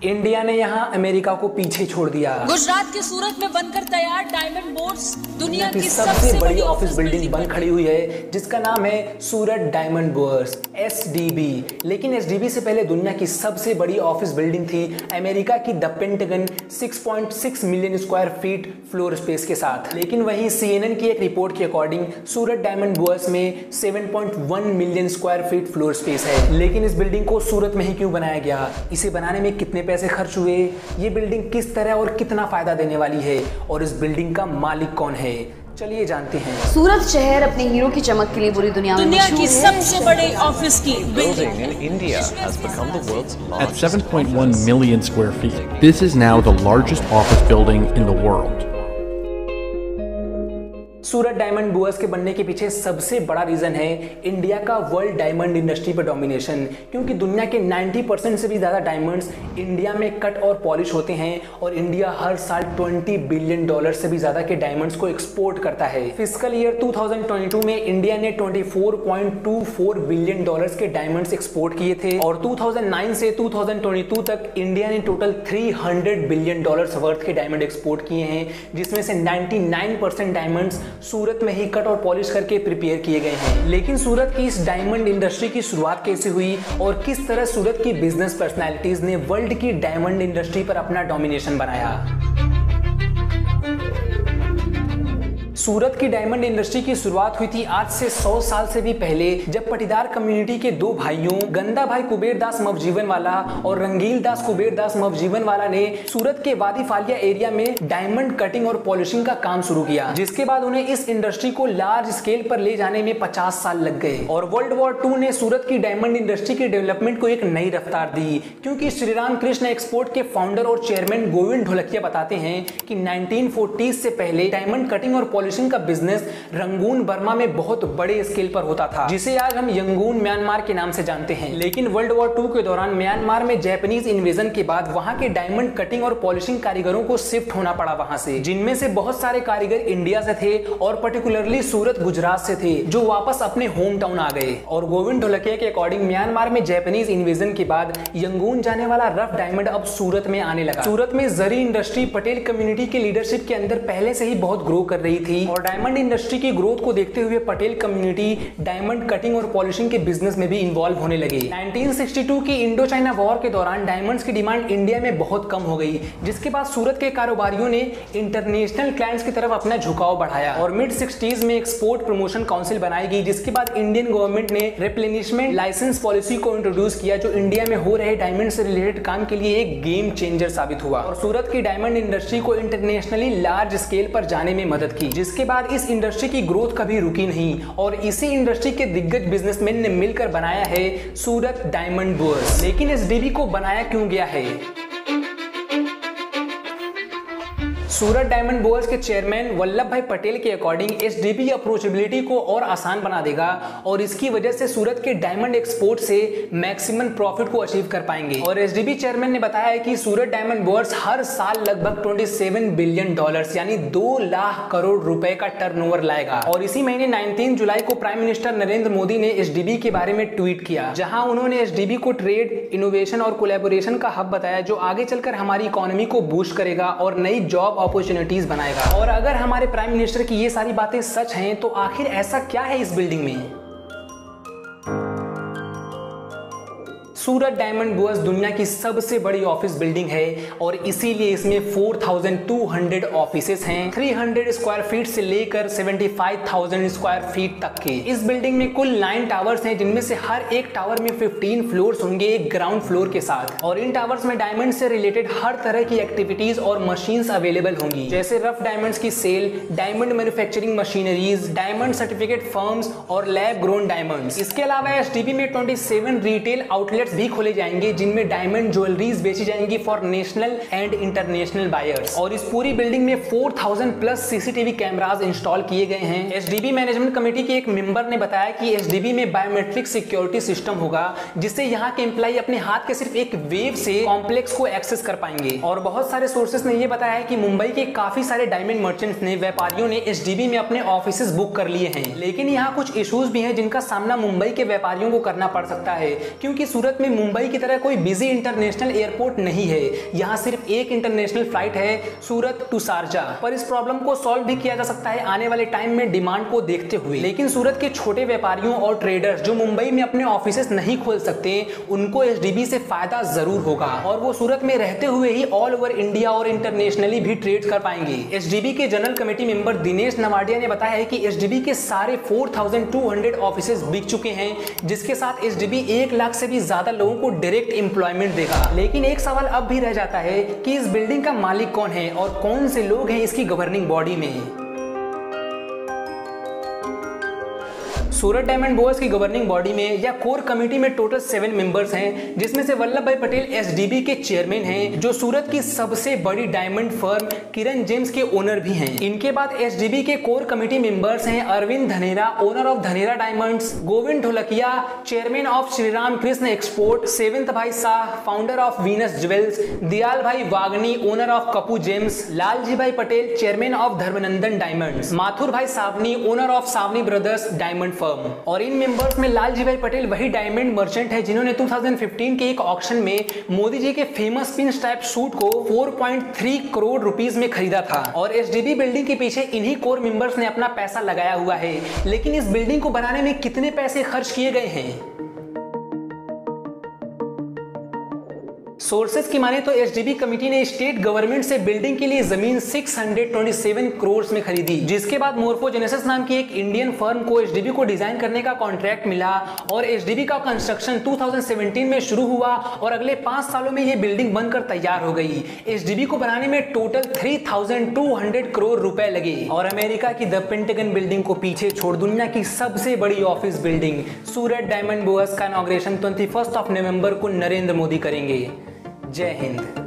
India ने यहां America को पीछे छोड़ दिया। गुजरात के सूरत में बनकर तैयार डायमंड बोर्ड्स दुनिया की सबसे बड़ी ऑफिस बिल्डिंग बन खड़ी हुई है, जिसका नाम है सूरत डायमंड बोर्ड्स SDB। लेकिन SDB से पहले दुनिया की सबसे बड़ी ऑफिस बिल्डिंग थी अमेरिका की the pentagon 6.6 million square feet floor space के साथ। लेकिन वहीं CNN की एक रिपोर्ट के अकॉर्डिंग सूरत डायमंड बोर्ड्स में 7.1 million square feet floor space है। लेकिन इस बिल्डिंग को सूरत में ही क्यों बनाया गया, इसे बनाने में कितने पैसे खर्च हुए, ये बिल्डिंग किस तरह और कितना फायदा देने वाली है, और इस बिल्डिंग का मालिक कौन है, चलिए जानते हैं। सूरत शहर अपने हीरो की चमक के लिए पूरी दुनिया की सबसे बड़े ऑफिस की building in India has become the world's largest. At 7.1 million square feet, this is now the largest office building in the world. Surat diamond boards के बनने के पीछे सबसे बड़ा रीजन है इंडिया का वर्ल्ड डायमंड इंडस्ट्री पर डोमिनेशन, क्योंकि दुनिया के 90% से भी ज्यादा डायमंड्स इंडिया में कट और पॉलिश होते हैं, और इंडिया हर साल $20 बिलियन से भी ज्यादा के डायमंड्स को एक्सपोर्ट करता है। फिस्कल ईयर 2022 में इंडिया ने $24.24 बिलियन के डायमंड्स एक्सपोर्ट किए थे, और 2009 से 2022 तक इंडिया ने टोटल $300 बिलियन वर्थ के डायमंड एक्सपोर्ट किए हैं, जिसमें से 99% डायमंड्स सूरत में ही कट और पॉलिश करके प्रिपेयर किए गए हैं। लेकिन सूरत की इस डायमंड इंडस्ट्री की शुरुआत कैसे हुई और किस तरह सूरत की बिजनेस पर्सनालिटीज ने वर्ल्ड की डायमंड इंडस्ट्री पर अपना डोमिनेशन बनाया। सूरत की डायमंड इंडस्ट्री की शुरुआत हुई थी आज से 100 साल से भी पहले, जब पटीदार कम्युनिटी के दो भाइयों गंदा भाई कुबेर दास मवजीवन वाला और रंगील दास कुबेर दास मवजीवन वाला ने सूरत के वादी फालिया एरिया में डायमंड कटिंग और पॉलिशिंग का काम शुरू किया, जिसके बाद उन्हें इस इंडस्ट्री को लार्ज स्केल पर ले जाने में 50 साल लग गए। और वर्ल्ड वॉर 2 ने सूरत की डायमंड इंडस्ट्री के डेवलपमेंट को एक नई रफ्तार दी, क्योंकि श्री राम कृष्ण एक्सपोर्ट के फाउंडर और चेयरमैन गोविंद ढोलकिया बताते हैं कि 1940 से पहले डायमंड कटिंग और पॉलिशिंग का बिजनेस रंगून बर्मा में बहुत बड़े स्केल पर होता था, जिसे आज हम यंगून म्यांमार के नाम से जानते हैं। लेकिन वर्ल्ड वॉर 2 के दौरान म्यांमार में जापानीज इन्वेजन के बाद वहां के डायमंड कटिंग और पॉलिशिंग कारीगरों को शिफ्ट होना पड़ा वहां से, जिनमें से बहुत सारे कारीगर इंडिया से थे और पर्टिकुलरली सूरत गुजरात से थे, जो वापस अपने होम टाउन आ गए। और गोविंद ढोलकिया के अकॉर्डिंग म्यांमार में जापानीज इन्वेजन के बाद यंगून जाने वाला रफ डायमंड अब सूरत में आने लगा। सूरत में जरी इंडस्ट्री पटेल कम्युनिटी के लीडरशिप के अंदर पहले से ही बहुत ग्रो कर रही थी, और डायमंड इंडस्ट्री की ग्रोथ को देखते हुए पटेल कम्युनिटी डायमंड कटिंग और पॉलिशिंग के बिजनेस में भी इन्वॉल्व होने लगे। 1962 की इंडो चाइना वॉर के दौरान डायमंड्स की डिमांड इंडिया में बहुत कम हो गई, जिसके बाद सूरत के कारोबारियों ने इंटरनेशनल क्लाइंट्स की तरफ अपना झुकाव बढ़ाया, और मिड 60s में एक्सपोर्ट प्रमोशन काउंसिल बनाई गई, जिसके बाद इंडियन गवर्नमेंट ने रिप्लेनिशमेंट लाइसेंस पॉलिसी को इंट्रोड्यूस किया, जो इंडिया में हो रहे डायमंड से रिलेटेड काम के लिए एक गेम चेंजर साबित हुआ, और सूरत की डायमंड इंडस्ट्री को इंटरनेशनली लार्ज स्केल पर जाने में मदद की, जिसके बाद इस इंडस्ट्री की ग्रोथ कभी रुकी नहीं, और इसी इंडस्ट्री के दिग्गज बिजनेसमैन ने मिलकर बनाया है सूरत डायमंड बोर्ड्स। लेकिन SDB को बनाया क्यों गया है? सूरत डायमंड बोर्ड्स के चेयरमैन वल्लभ भाई पटेल के अकॉर्डिंग SDB अप्रोचेबिलिटी को और आसान बना देगा, और इसकी वजह से सूरत के डायमंड एक्सपोर्ट से मैक्सिमम प्रॉफिट को अचीव कर पाएंगे। और SDB चेयरमैन ने बताया है कि सूरत डायमंड बोर्ड्स हर साल लगभग $27 बिलियन यानी 2 लाख करोड़ रुपए का टर्नओवर लाएगा। और इसी महीने 19 जुलाई को प्राइम मिनिस्टर नरेंद्र मोदी ने SDB के बारे में ट्वीट किया, जहां उन्होंने SDB को ट्रेड, इनोवेशन और कोलैबोरेशन का हब बताया, जो आगे चलकर हमारी इकोनॉमी को बूस्ट करेगा और नई जॉब अपॉर्चुनिटीज बनाएगा। और अगर हमारे प्राइम मिनिस्टर की ये सारी बातें सच हैं, तो आखिर ऐसा क्या है इस बिल्डिंग में? सूरत डायमंड बोर्ड्स दुनिया की सबसे बड़ी ऑफिस बिल्डिंग है, और इसीलिए इसमें 4200 ऑफिसेस हैं, 300 स्क्वायर फीट से लेकर 75,000 स्क्वायर फीट तक के। इस बिल्डिंग में कुल 9 टावर्स हैं, जिनमें से हर एक टावर में 15 फ्लोर्स होंगे, एक ग्राउंड फ्लोर के साथ। और इन टावर्स में डायमंड से रिलेटेड हर तरह की एक्टिविटीज और मशीन्स अवेलेबल होंगी, जैसे रफ डायमंड्स की sale, diamond manufacturing machineries, diamond certificate firms और लैब ग्रोन डायमंड्स। इसके अलावा SDB में 27 रिटेल आउटलेट्स भी खोले जाएंगे, जिनमें डायमंड ज्वेलरीज बेची जाएंगी for national and international buyers. और इस पूरी बिल्डिंग में 4000 प्लस CCTV कैमरास इंस्टॉल किए गए हैं। SDB मैनेजमेंट कमेटी के एक मेंबर ने बताया कि SDB में बायोमेट्रिक सिक्योरिटी सिस्टम होगा, जिससे यहाँ के एम्प्लॉय अपने हाथ के सिर्फ एक वेव से कॉम्प्लेक्स को एक्सेस कर पाएंगे। और बहुत सारे सोर्सेस ने यह बताया है कि मुंबई के काफी सारे डायमंड मर्चेंट्स ने, व्यापारियों ने SDB में अपने ऑफिसेस बुक कर लिए हैं। लेकिन यहाँ कुछ इश्यूज भी हैं, जिनका सामना मुंबई के व्यापारियों को करना पड़ सकता है, क्योंकि सूरत में में मुंबई की तरह कोई बिजी इंटरनेशनल एयरपोर्ट नहीं है। यहाँ सिर्फ एक इंटरनेशनल फ्लाइट है, सूरत टू शारजाह। पर इस प्रॉब्लम को सॉल्व भी किया जा सकता है आने वाले टाइम में डिमांड को देखते हुए। लेकिन सूरत के छोटे व्यापारियों और ट्रेडर्स जो मुंबई में अपने ऑफिसेस नहीं खोल सकते, उनको एसडीबी से फायदा जरूर होगा और वो सूरत में रहते हुए ही ऑल ओवर इंडिया और इंटरनेशनली भी ट्रेड कर पाएंगे। एसडीबी के जनरल कमेटी मेंबर दिनेश नवाडिया ने बताया है कि एसडीबी के सारे 4200 ऑफिसेस बिक चुके हैं, जिसके साथ एसडीबी 1 लाख से भी ज्यादा लोगों को डायरेक्ट एम्प्लॉयमेंट देगा। लेकिन एक सवाल अब भी रह जाता है कि इस बिल्डिंग का मालिक कौन है और कौन से लोग हैं इसकी गवर्निंग बॉडी में। सूरत डायमंड बोर्स की गवर्निंग बॉडी में या कोर कमेटी में टोटल 7 मेंबर्स हैं, जिसमें से वल्लभ भाई पटेल एसडीबी के चेयरमैन हैं, जो सूरत की सबसे बड़ी डायमंड फर्म किरण जेम्स के ओनर भी हैं। इनके बाद एसडीबी के कोर कमेटी मेंबर्स हैं Arvind Dhanera, owner of Dhanera diamonds, Govind Dholakia, chairman of Shri Ram Krishna export, Sevant bhai Shah, founder of Venus jewels, Dayal bhai Vagani, owner of Kapu gems, Lalji bhai Patel, chairman of Dharmanandan diamonds, Mathur bhai Savani, owner of Savani brothers diamond firm. और इन मेंबर्स में लालजी भाई पटेल वही डायमंड मर्चेंट है जिन्होंने 2015 के एक ऑक्शन में मोदी जी के फेमस पिन स्ट्राइप सूट को 4.3 करोड़ रुपीस में खरीदा था। और एसडीबी बिल्डिंग के पीछे इन्हीं कोर मेंबर्स ने अपना पैसा लगाया हुआ है। लेकिन इस बिल्डिंग को बनाने में कितने पैसे खर्च किए गए हैं? सोर्सेज की माने तो एसडीबी कमेटी ने स्टेट गवर्नमेंट से बिल्डिंग के लिए जमीन 627 करोड़ में खरीदी, जिसके बाद मोर्फोजेनेसिस नाम की एक इंडियन फर्म को एसडीबी को डिजाइन करने का कॉन्ट्रैक्ट मिला और एसडीबी का कंस्ट्रक्शन 2017 में शुरू हुआ और अगले 5 सालों में यह बिल्डिंग बनकर तैयार हो गई। एसडीबी को बनाने में टोटल 3200 करोड़ रुपए लगे। और अमेरिका की द पेंटागन बिल्डिंग को पीछे छोड़ दुनिया की सबसे बड़ी ऑफिस बिल्डिंग सूरत डायमंड बोर्स का इनॉग्रेशन 21 नवंबर को नरेंद्र मोदी करेंगे। जय हिंद।